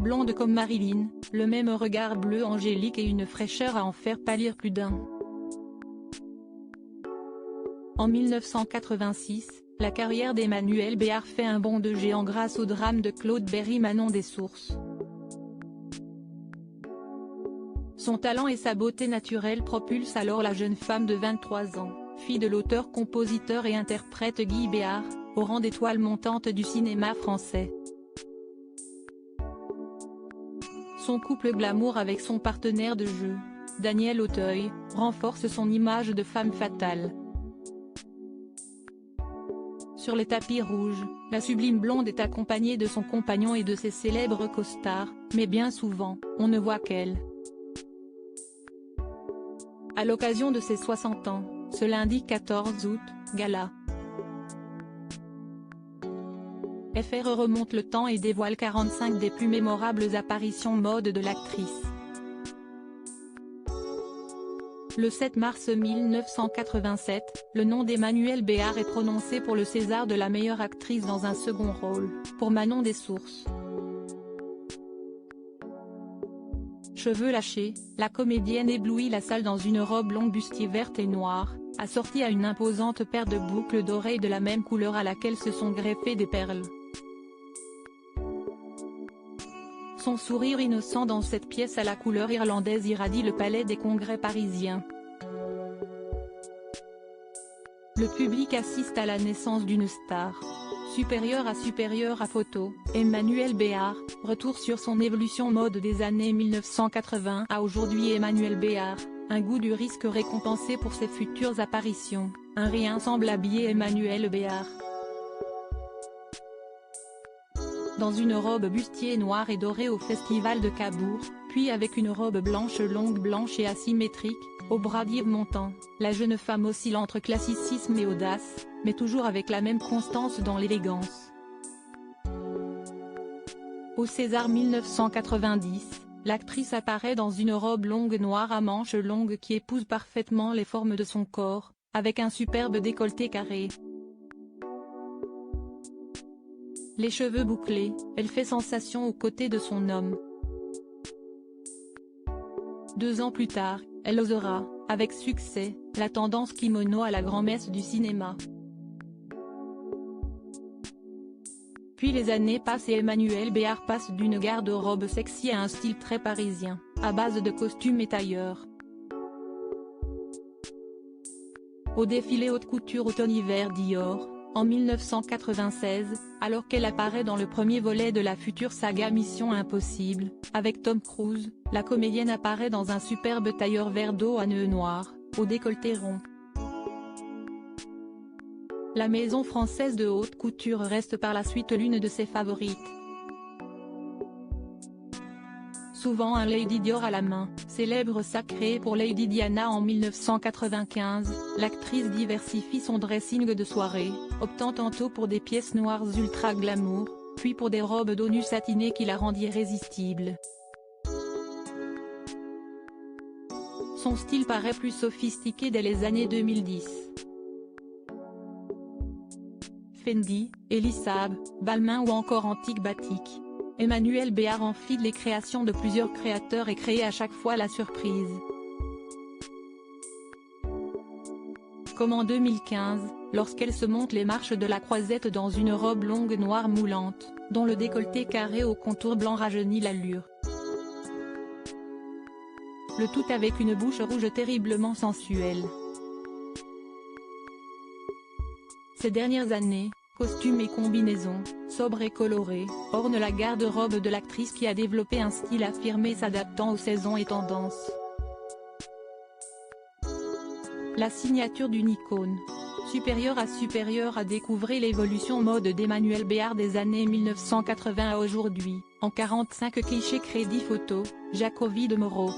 blonde comme Marilyn, le même regard bleu angélique et une fraîcheur à en faire pâlir plus d'un. En 1986, la carrière d'Emmanuelle Béart fait un bond de géant grâce au drame de Claude Berry Manon des Sources. Son talent et sa beauté naturelle propulsent alors la jeune femme de 23 ans, fille de l'auteur, compositeur et interprète Guy Béart, au rang d'étoile montante du cinéma français. Son couple glamour avec son partenaire de jeu, Daniel Auteuil, renforce son image de femme fatale. Sur les tapis rouges, la sublime blonde est accompagnée de son compagnon et de ses célèbres costards, mais bien souvent, on ne voit qu'elle. À l'occasion de ses 60 ans, ce lundi 14 août, gala. FR remonte le temps et dévoile 45 des plus mémorables apparitions mode de l'actrice. Le 7 mars 1987, le nom d'Emmanuelle Béart est prononcé pour le César de la meilleure actrice dans un second rôle, pour Manon des Sources. Cheveux lâchés, la comédienne éblouit la salle dans une robe longue bustier verte et noire, assortie à une imposante paire de boucles d'oreilles de la même couleur à laquelle se sont greffées des perles. Son sourire innocent dans cette pièce à la couleur irlandaise irradie le palais des congrès parisien. Le public assiste à la naissance d'une star. Supérieure à photo, Emmanuelle Béart, retour sur son évolution mode des années 1980 à aujourd'hui. Emmanuelle Béart, un goût du risque récompensé pour ses futures apparitions, un rien semble habiller Emmanuelle Béart. Dans une robe bustier noire et dorée au festival de Cabourg, puis avec une robe blanche longue blanche et asymétrique, aux bras d'Yves Montand, la jeune femme oscille entre classicisme et audace, mais toujours avec la même constance dans l'élégance. Au César 1990, l'actrice apparaît dans une robe longue noire à manches longues qui épouse parfaitement les formes de son corps, avec un superbe décolleté carré. Les cheveux bouclés, elle fait sensation aux côtés de son homme. 2 ans plus tard, elle osera, avec succès, la tendance kimono à la grand-messe du cinéma. Puis les années passent et Emmanuelle Béart passe d'une garde-robe sexy à un style très parisien, à base de costumes et tailleurs. Au défilé haute couture automne-hiver Dior, en 1996, alors qu'elle apparaît dans le premier volet de la future saga Mission Impossible, avec Tom Cruise, la comédienne apparaît dans un superbe tailleur vert d'eau à nœuds noirs, au décolleté rond. La maison française de haute couture reste par la suite l'une de ses favorites. Souvent un Lady Dior à la main, célèbre sac créé pour Lady Diana en 1995, l'actrice diversifie son dressing de soirée, optant tantôt pour des pièces noires ultra glamour, puis pour des robes dos nu satinées qui la rendent irrésistible. Son style paraît plus sophistiqué dès les années 2010. Fendi, Elisab, Balmain ou encore Antique Batik. Emmanuelle Béart enfile les créations de plusieurs créateurs et crée à chaque fois la surprise. Comme en 2015, lorsqu'elle se monte les marches de la Croisette dans une robe longue noire moulante, dont le décolleté carré au contour blanc rajeunit l'allure. Le tout avec une bouche rouge terriblement sensuelle. Ces dernières années, costumes et combinaisons, sobres et colorés, ornent la garde-robe de l'actrice qui a développé un style affirmé s'adaptant aux saisons et tendances. La signature d'une icône. Supérieure à découvrir l'évolution mode d'Emmanuelle Béart des années 1980 à aujourd'hui, en 45 clichés crédit photo, Jacobi de Moreau.